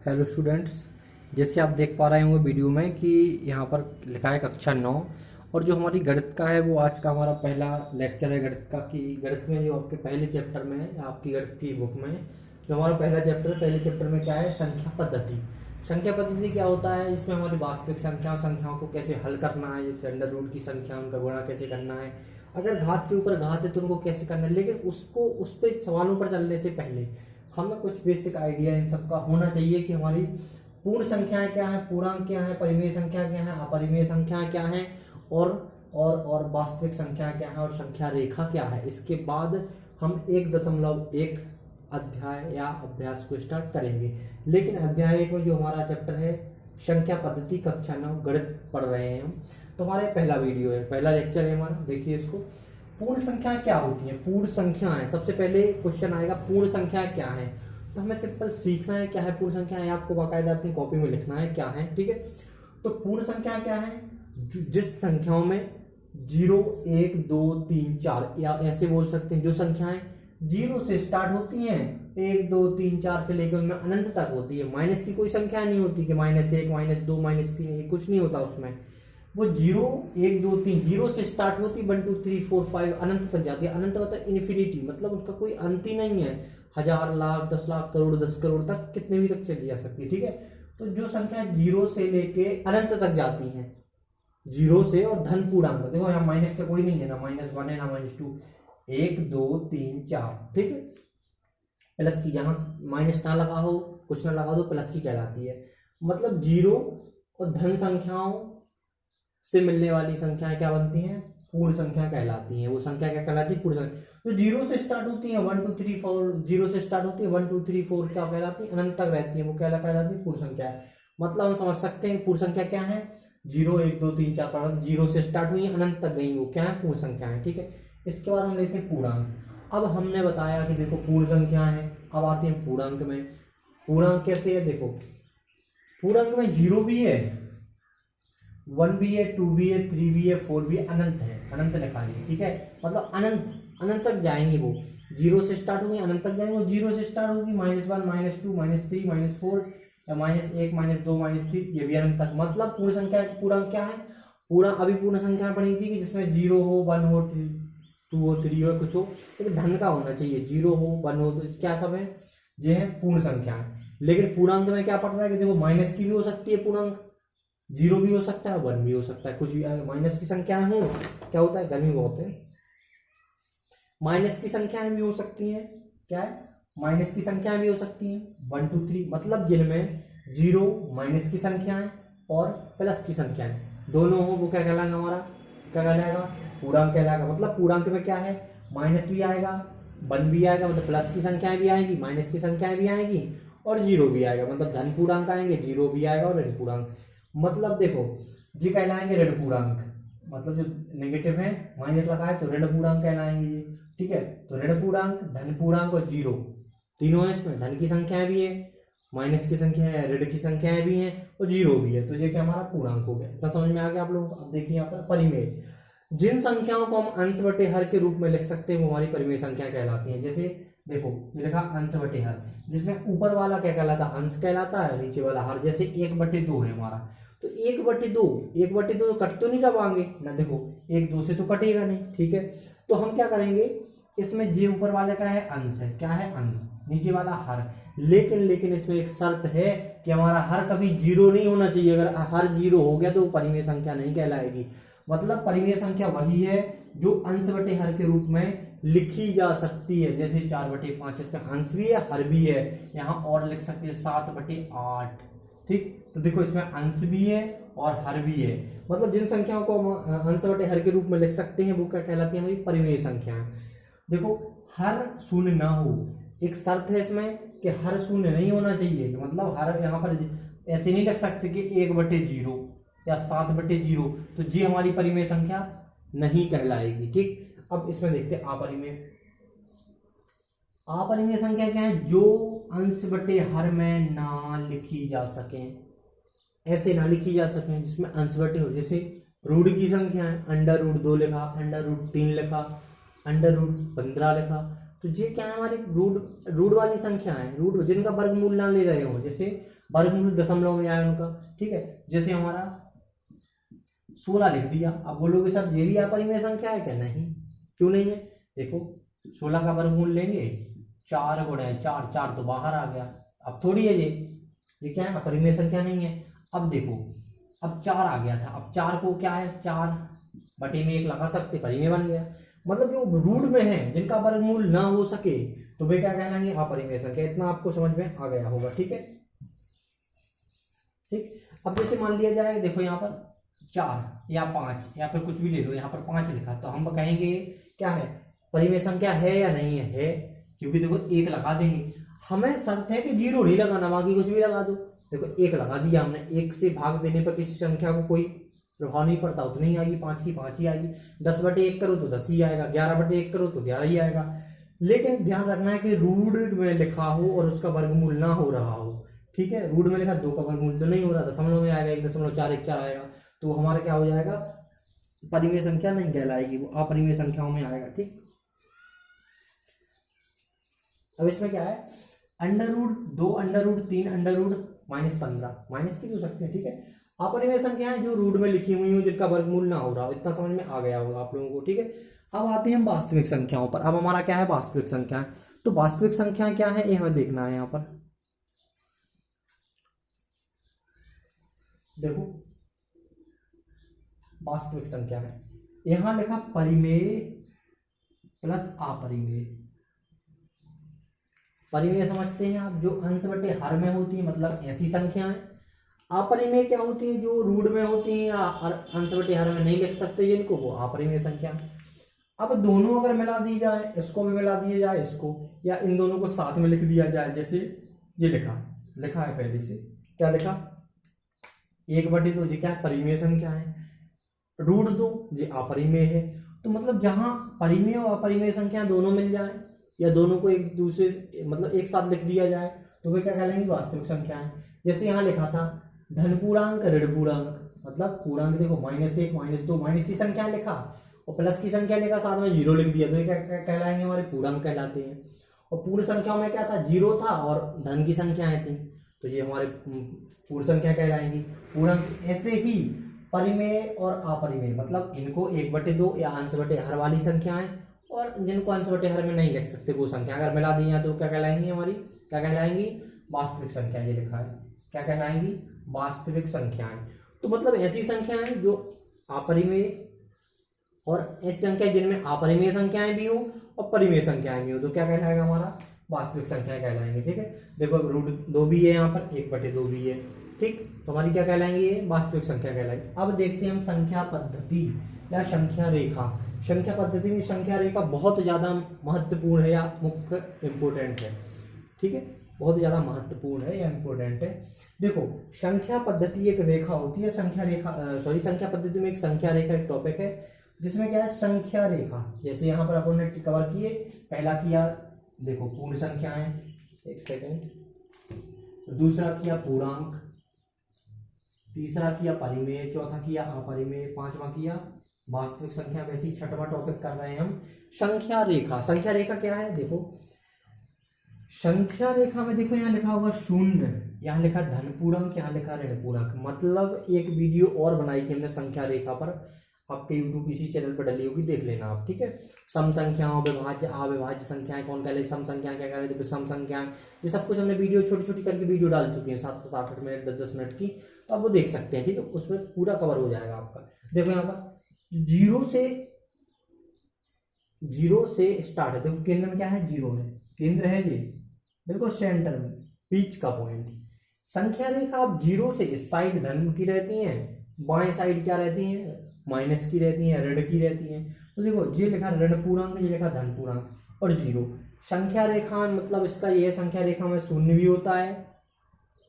Hello students, जैसे आप देख पा रहे होंगे वीडियो में कि यहाँ पर लिखा है कक्षा 9। और जो हमारी गणित का है वो आज का हमारा पहला लेक्चर है गणित का। कि गणित में जो आपके पहले चैप्टर में है, आपकी गणित की बुक में जो हमारा पहला चैप्टर है, पहले चैप्टर में क्या है, संख्या पद्धति। संख्या पद्धति क्या होता है, इसमें हमारी वास्तविक संख्याओं को कैसे हल करना है, जैसे अंडर रूट की संख्या उनका गुणा कैसे करना है, अगर घात के ऊपर घात है तो उनको कैसे करना है। लेकिन उसको उस पर सवालों पर चलने से पहले हमें कुछ बेसिक आइडिया इन सब का होना चाहिए कि हमारी पूर्ण संख्याएं क्या है, पूर्णांक क्या है, परिमेय संख्या क्या है, अपरिमेय संख्या क्या है, और वास्तविक संख्या क्या है, और संख्या रेखा क्या है। इसके बाद हम 1.1 अध्याय या अभ्यास को स्टार्ट करेंगे। लेकिन अध्याय 1 में जो हमारा चैप्टर है संख्या पद्धति कक्षा 9 गणित पढ़ रहे हैं हम, तो हमारा पहला वीडियो है, पहला लेक्चर है हमारा। देखिए इसको, पूर्ण संख्या क्या होती है। पूर्ण संख्या है, सबसे पहले क्वेश्चन आएगा पूर्ण संख्या क्या है। तो हमें सिंपल सीखना है क्या है पूर्ण संख्या है, आपको बाकायदा अपनी कॉपी में लिखना है क्या है, ठीक है। तो पूर्ण संख्या क्या है, जिस संख्याओं में 0 1 2 3 4 या ऐसे बोल सकते हैं, जो संख्याएं 0 से स्टार्ट होती हैं, 1 2 3 4 से लेकर उनमें अनंत तक होती है। माइनस की कोई संख्या नहीं होती कि -1 -2 -3, कुछ नहीं होता उसमें। वो 0 1 2 3 0 से स्टार्ट होती, 1 2 3 4 5 अनंत तक जाती है। अनंत मतलब इन्फिनिटी, मतलब उसका कोई अंत ही नहीं है। 1000 लाख 10 लाख करोड़ 10 करोड़ तक कितने भी तक चली जा सकती है, ठीक है। तो जो संख्या 0 से लेके अनंत तक जाती है, 0 से, और धन पूर्णांक, देखो यहाँ माइनस का कोई नहीं है, ना -1 है ना -2, 1 2 3 4, ठीक है। प्लस की जहां माइनस ना लगा हो, कुछ ना लगा हो, प्लस की कहलाती है। मतलब 0 और धन संख्याओं से मिलने वाली संख्याएं क्या बनती हैं, पूर्ण संख्या कहलाती हैं। वो संख्या क्या कहलाती है, पूर्ण संख्या। तो 0 से स्टार्ट होती है 1 2 3 4, 0 से स्टार्ट होती है 1 2 3 4 क्या कहलाती है, अनंत तक रहती है, वो क्या कहलाती है, पूर्ण संख्या है। मतलब हम समझ सकते हैं पूर्ण संख्या क्या है, 0 1 2 3 4 5 0 से स्टार्ट हुई अनंत तक गई, वो क्या है, पूर्ण संख्या है, ठीक है। इसके बाद हम लेते हैं पूर्णांक। अब हमने बताया कि देखो पूर्ण संख्या है, अब आते हैं पूर्णांक में। पूर्णांक कैसे है, देखो पूर्णांक में 0 भी है, 1 भी है, 2 भी है, 3 भी है, 4 भी है, अनंत है, अनंत लिखा है, ठीक है। मतलब अनंत अनंत तक जाएंगे वो, 0 से स्टार्ट होंगे अनंत तक जाएंगे। 0 से स्टार्ट होगी -1 -2 -3 -4 या -1 -2 -3, ये भी अनंत तक। मतलब पूर्ण संख्या पूर्णांक क्या है, पूरा अभी पूर्ण संख्या बनी थी कि जिसमें 0 हो 1 हो 2 हो 3 हो कुछ हो, लेकिन धन का होना चाहिए। 0 हो 1 हो तो क्या सब है, ये है पूर्ण संख्या है। लेकिन पूर्णांक में क्या पड़ रहा है कि देखो माइनस की भी हो सकती है पूर्णांक, 0 भी हो सकता है 1 भी हो सकता है, कुछ भी। माइनस की संख्याएं हो, क्या होता है, गर्मी बहुत है, माइनस की संख्याएं भी हो सकती हैं, क्या है, माइनस की संख्याएं भी हो सकती हैं 1 2 3। मतलब जिनमें 0 माइनस की संख्याएं और प्लस की संख्याएं दोनों हो, वो क्या कहलाएगा, हमारा क्या कहलाएगा, पूर्णांक कहलाएगा। मतलब पूर्णांक में क्या है, माइनस भी आएगा 1 भी आएगा, मतलब प्लस की संख्याएं भी आएंगी, माइनस की संख्याएं भी आएंगी, और 0 भी आएगा। मतलब धन पूर्णांक आएंगे, 0 भी आएगा, और ऋण पूर्णांक। मतलब देखो जी कहलाएंगे ऋण पूर्णांक, मतलब जो नेगेटिव है माइनस लगा है तो ऋण पूर्णांक कहलाएंगे ये, ठीक है। तो ऋण पूर्णांक, धन पूर्णांक और 0 तीनों है इसमें। धन की संख्याएं भी है, माइनस की संख्या है, ऋण की संख्याएं भी हैं, और 0 भी है। तो ये क्या हमारा पूर्णांक हो गया। इतना समझ में आ गया आप लोगों को। अब देखिए यहाँ पर परिमेय, जिन संख्याओं को हम अंश बटे हर के रूप में लिख सकते हैं वो हमारी परिमेय संख्या कहलाती है। जैसे देखो ये लिखा अंश बटे हर, जिसमें ऊपर वाला क्या कहलाता है, अंश कहलाता है, नीचे वाला हर। जैसे 1/2 है हमारा, तो 1/2 तो कट तो नहीं जाएंगे ना, देखो 1 2 से तो कटेगा नहीं, ठीक है। तो हम क्या करेंगे, इसमें जे ऊपर वाले का है अंश है, क्या है, अंश, नीचे वाला हर। लेकिन इसमें एक शर्त है कि हमारा हर कभी 0 नहीं होना चाहिए। अगर हर 0 हो गया तो परिमेय संख्या नहीं कहलाएगी। मतलब परिमेय संख्या वही है जो अंश बटे हर के रूप में लिखी जा सकती है। जैसे 4/5 इसमें अंश भी है हर भी है, यहाँ और लिख सकते हैं 7/8, ठीक। तो देखो इसमें अंश भी है और हर भी है। मतलब जिन संख्याओं को हम अंश बटे हर के रूप में लिख सकते हैं वो क्या कहलाती है, हमारी परिमेय संख्याएं। देखो हर शून्य ना हो, एक शर्त है इसमें कि हर शून्य नहीं होना चाहिए। मतलब हर यहाँ पर ऐसे नहीं लिख सकते कि 1/0 या 7/0, तो जी हमारी परिमेय संख्या नहीं कहलाएगी, ठीक। अब इसमें देखते हैं अपरिमेय। अपरिमेय संख्या क्या है, जो अंश बटे हर में ना लिखी जा सके, ऐसे ना लिखी जा सके जिसमें अंश बटे हो। जैसे रूट की संख्या है, √2 लिखा, √3 लिखा, √15 लिखा, तो ये क्या है, हमारी रूट रूट वाली संख्या है, रूट जिनका वर्गमूल ना ले रहे हो, जैसे वर्गमूल दशमलव में आया उनका, ठीक है। जैसे हमारा 16 लिख दिया, अब बोलोगे सर ये भी अपरिमेय संख्या है क्या? नहीं, क्यों नहीं है? देखो 16 का वर्गमूल लेंगे, 4 गुणे 4, 4 तो बाहर आ गया, अब थोड़ी है ये क्या है, अपरिमेय संख्या नहीं है। अब देखो, अब 4 आ गया था, अब 4 को क्या है, 4 बटे में 1 लगा सकते, परिमेय बन गया। मतलब जो रूट में है जिनका वर्गमूल ना हो सके तो वे क्या कहलाएंगे, अपरिमेय संख्या। इतना आपको समझ में आ गया होगा, ठीक है। ठीक, अब जैसे मान लिया जाए, देखो यहाँ पर 4 या 5 या फिर कुछ भी ले लो, यहाँ पर 5 लिखा, तो हम कहेंगे क्या है, परिमेय संख्या है या नहीं है, क्योंकि देखो 1 लगा देंगे, हमें शर्त है कि 0 नहीं लगाना, बाकी कुछ भी लगा दो। देखो 1 लगा दिया हमने, 1 से भाग देने पर किसी संख्या को कोई प्रभाव नहीं पड़ता, उतनी ही आएगी, 5 की 5 ही आएगी। 10 बटे 1 करो तो 10 ही आएगा, 11 बटे 1 करो तो 11 ही आएगा। लेकिन ध्यान रखना है कि रूट में लिखा हो और उसका वर्गमूल ना हो रहा हो, ठीक है। रूट में लिखा 2 का वर्गमूल तो नहीं हो रहा, दशमलव में आएगा, 1.414 आएगा, तो वो हमारा क्या हो जाएगा, परिमेय संख्या नहीं कहलाएगी, वो अपरिमेय संख्याओं में आएगा, ठीक। अब इसमें क्या है, √2 √3 √-15 माइनस की भी हो सकते हैं, ठीक है। अपरिमेय संख्याएं जो रूट में लिखी हुई हो, जिनका वर्गमूल ना हो रहा हो, इतना समझ में आ गया होगा आप लोगों को, ठीक है। अब आते हैं हम वास्तविक संख्याओं पर। अब हमारा क्या है, वास्तविक संख्याएं। तो वास्तविक संख्याएं क्या है, ये हमें देखना है। यहाँ पर देखो वास्तविक संख्या है, यहां लिखा परिमेय प्लस अपरिमेय। परिमेय समझते हैं आप, जो अंश बटे हर में होती है, मतलब ऐसी संख्याएं। अपरिमेय क्या होती है, जो रूट में होती है या अंश बटे हर में नहीं लिख सकते जिनको, वो अपरिमेय संख्या। अब दोनों अगर मिला दी जाए, इसको भी मिला दिया जाए इसको, या इन दोनों को साथ में लिख दिया जाए, जैसे ये लिखा है पहले से, क्या लिखा, 1/2 ये क्या है, परिमेय संख्या है, √2 ये अपरिमेय है। तो मतलब जहां परिमेय और अपरिमेय संख्या दोनों मिल जाए, या दोनों को एक दूसरे मतलब एक साथ लिख दिया जाए, तो वे क्या कहलाएंगी, वास्तविक संख्याएं। जैसे यहाँ लिखा था धन पूर्णांक ऋण पूर्णांक, मतलब पूर्णांक देखो -1 -2 माइनस की संख्या लिखा और प्लस की संख्या लिखा, साथ में 0 लिख दिया, तो ये क्या कहलाएंगे, हमारे पूर्णांक कहलाते हैं। और पूर्ण संख्याओं में क्या था, 0 था और धन की संख्याएं थी, तो ये हमारे पूर्ण संख्या कहलाएंगी, पूर्णांक। ऐसे ही परिमेय और अपरिमेय, मतलब इनको 1/2 या अंश बटे हर वाली संख्याएं, और जिनको अंश बटे हर में नहीं लिख सकते वो संख्या अगर मिला दी जाए तो क्या कहलाएंगी, हमारी क्या कहलाएंगी, वास्तविक संख्या। ये लिखा है, क्या कहलाएंगी, वास्तविक संख्याएं। तो मतलब ऐसी संख्याएं जो अपरिमेय, और ऐसी संख्या जिनमें अपरिमेय संख्याएं भी हो और परिमेय संख्याएं भी हो, तो क्या कहलाएगा, हमारा वास्तविक संख्याएं कहलाएंगे, ठीक है। देखो √2 भी है यहाँ पर, 1/2 भी है, ठीक। तो हमारी क्या कहलाएंगी, ये वास्तविक संख्या कहलाएगी। अब देखते हैं हम संख्या पद्धति या संख्या रेखा। संख्या पद्धति में संख्या रेखा बहुत ज्यादा महत्वपूर्ण है या मुख्य इंपोर्टेंट है, ठीक है, बहुत ज्यादा महत्वपूर्ण है या इंपोर्टेंट है। देखो संख्या पद्धति एक रेखा होती है, संख्या पद्धति में एक संख्या रेखा एक टॉपिक है, जिसमें क्या है, संख्या रेखा। जैसे यहाँ पर अपन ने कवर किए, पहला किया देखो पूर्ण संख्याएं, एक सेकंड, दूसरा किया पूर्णांक, तीसरा किया परिमेय, चौथा किया अपरिमेय, पांचवा किया वास्तविक संख्या। वैसे ही छठवां टॉपिक कर रहे हैं हम संख्या रेखा। संख्या रेखा क्या है, देखो संख्या रेखा में देखो यहाँ लिखा होगा 0, यहाँ लिखा धन पूर्णांक, यहाँ लिखा ऋण पूर्णांक। मतलब एक वीडियो और बनाई थी हमने संख्या रेखा पर, आपके YouTube इसी चैनल पर डली होगी, देख लेना आप, ठीक है। सम संख्याओं, विभाज्य, अविभाज्य संख्याएं कौन कहलाती, सम संख्याएं क्या कहलाती, विषम संख्याएं, ये सब कुछ हमने वीडियो छोटी छोटी करके वीडियो डाल चुके हैं, 7-7 8-8 मिनट 10-10 मिनट की, तो आप वो देख सकते हैं, ठीक है। उसमें पूरा कवर हो जाएगा आपका। देखो यहाँ पर 0 से स्टार्ट है, देखो केंद्र में क्या है, 0 है, केंद्र है ये बिल्कुल सेंटर में, बीच का पॉइंट। संख्या रेखा अब 0 से इस साइड धन की रहती है, बाएं साइड क्या रहती है, माइनस की रहती है, ऋण की रहती है। तो देखो ये लिखा ऋण पूर्णांक, ये लिखा धन पूर्णांक और 0। संख्या रेखा मतलब इसका ये संख्या रेखा में 0 भी होता है,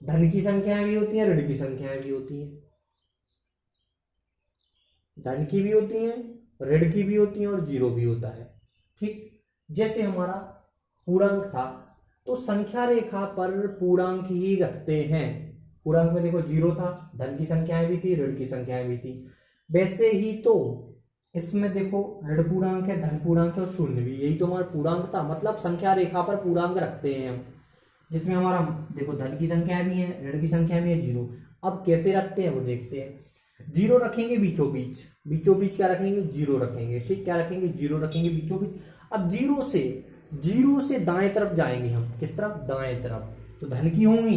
धन की संख्याएं भी होती हैं, ऋण की संख्याएं भी होती हैं, धन की भी होती हैं, ऋण की भी होती हैं और 0 भी होता है, ठीक। जैसे हमारा पूर्णांक था, तो संख्या रेखा पर पूर्णांक ही रखते हैं। पूर्णांक में देखो 0 था, धन की संख्याएं भी थी, ऋण की संख्याएं भी थी। वैसे ही तो इसमें देखो ऋण पूर्णांक है, धन पूर्णांक है और शून्य भी, यही तो हमारा पूर्णांक था। मतलब संख्या रेखा पर पूर्णांक रखते हैं हम, जिसमें हमारा देखो धन की संख्या भी है, ऋण की संख्या भी है, जीरो। अब कैसे रखते हैं वो देखते हैं। जीरो रखेंगे बीचों बीच, बीचों बीच क्या रखेंगे, जीरो रखेंगे। ठीक, क्या रखेंगे, जीरो रखेंगे बीचों बीच। अब जीरो से दाएं तरफ जाएंगे हम, किस तरफ, दाएं तरफ, तो धन की होंगी,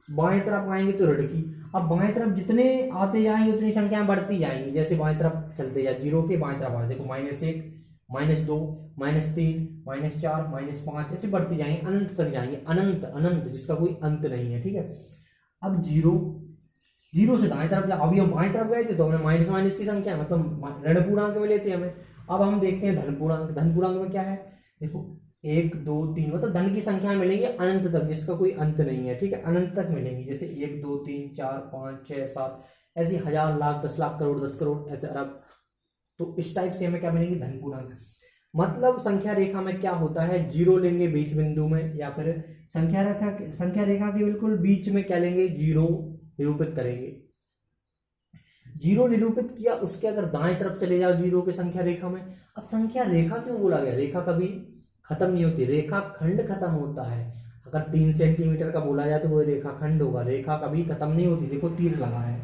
बाएं तरफ आएंगे तो ऋण की। अब बाएं तरफ जितने आते जाएंगे उतनी संख्याएं बढ़ती जाएंगी, जैसे बाएं तरफ चलते जाए, जीरो के बाएं तरफ आए, देखो -1, -2, -3, -4, -5, ऐसे बढ़ती जाएंगे, अनंत तक जाएंगे, अनंत अनंत, जिसका कोई अंत नहीं है। ठीक है, अब जीरो से दाएं तरफ अभी हम बाएं तरफ गए थे तो हमें माइनस माइनस की संख्या, मतलब ऋण पूर्णांक में लेते हैं हमें। अब हम देखते हैं धन पूर्णांक। धन पूर्णांक में क्या है, देखो 1 2 3, मतलब धन की संख्या मिलेंगी अनंत तक, जिसका कोई अंत नहीं है। ठीक है, अनंत तक मिलेंगी, जैसे 1 2 3 4 5 6 7, ऐसी हजार, लाख, 10 लाख, करोड़, 10 करोड़, ऐसे अरब। तो इस टाइप से हमें क्या मिलेंगी, धन पूर्णांक। मतलब संख्या रेखा में क्या होता है, जीरो लेंगे बीच बिंदु में, या फिर संख्या रेखा के बिल्कुल बीच में क्या लेंगे, जीरो निरूपित करेंगे। जीरो निरूपित किया, उसके अगर दाएं तरफ चले जाओ जीरो के संख्या रेखा में। अब संख्या रेखा क्यों बोला गया, रेखा कभी खत्म नहीं होती, रेखा खंड खत्म होता है। अगर 3 सेंटीमीटर का बोला जाए तो वो रेखा खंड होगा, रेखा कभी खत्म नहीं होती। देखो तीर लगा है,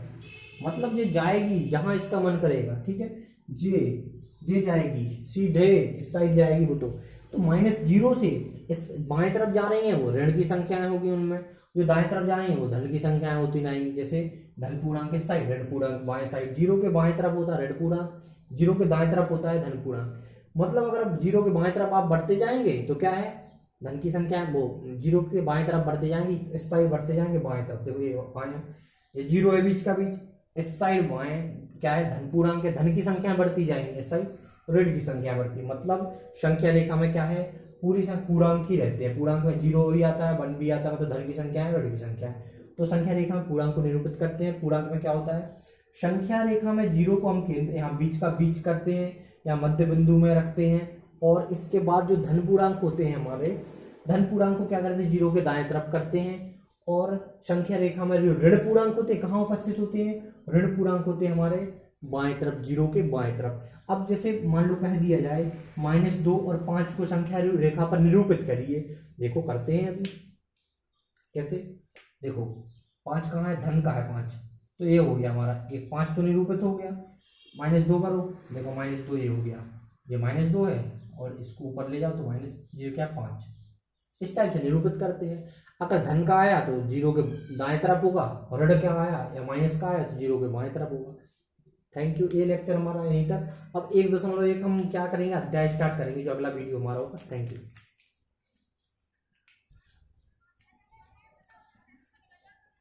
मतलब ये जाएगी जहां इसका मन करेगा। ठीक है, जे जाएगी सीधे इस साइड जाएगी वो। तो -0 से इस बाएं तरफ जा रही है वो ऋण की संख्याएं होगी, उनमें जो दाएं तरफ जा रही है वो धन की संख्याएं होती जाएंगी। जैसे धन पूर्णांक किस साइड, ऋण पूर्णांक बाएं साइड, जीरो के बाएं तरफ होता है ऋण पूर्णांक, जीरो के दाएं तरफ होता है धन पूर्णांक। मतलब अगर जीरो के बाएं तरफ आप बढ़ते जाएंगे तो क्या है, धन की संख्या वो जीरो के बाएं तरफ बढ़ते जाएंगी, इस साइड बढ़ते जाएंगे बाएं तरफ। देखो ये बाएं, ये जीरो है बीच का बीच, इस साइड बाएं क्या है, धन पूर्णांक के, धन की संख्या बढ़ती जाएंगी, इस साइड ऋण की संख्या बढ़ती। मतलब संख्या रेखा में क्या है, पूरी संख्या पूर्णांक ही रहते हैं। पूर्णांक में जीरो भी आता है, 1 भी आता है, मतलब धन की संख्या है, ऋण की संख्या है। तो संख्या रेखा में पूर्णांक को निरूपित करते हैं। पूर्णांक में क्या होता है, संख्या रेखा में जीरो को हम केंद्र यहाँ बीच का बीच करते हैं या मध्य बिंदु में रखते हैं, और इसके बाद जो धन पूर्णांक होते हैं हमारे, धन पूर्णांक को क्या करते हैं, जीरो के दाएं तरफ करते हैं। और संख्या रेखा में जो ऋण पूर्णांक होते हैं कहाँ उपस्थित होते हैं, ऋण पूर्णांक होते हैं हमारे बाएं तरफ, जीरो के बाएं तरफ। अब जैसे मान लो कह दिया जाए -2 और 5 को संख्या रेखा पर निरूपित करिए, देखो करते हैं अभी कैसे। देखो 5 कहाँ है, धन का है 5, तो ये हो गया हमारा, ये 5 तो निरूपित हो गया। -2 करो, देखो -2 ये हो गया, ये -2 है, और इसको ऊपर ले जाओ तो -0 क्या, 5। इस टाइप से निरूपित करते हैं। अगर धन का आया तो जीरो के दाएं तरफ होगा, और ऋण क्या आया या माइनस का आया तो जीरो के बाएं तरफ होगा। थैंक यू, ये लेक्चर हमारा यहीं तक। अब 1.1 हम क्या करेंगे, अध्याय स्टार्ट करेंगे, जो अगला वीडियो हमारा होगा। Thank you.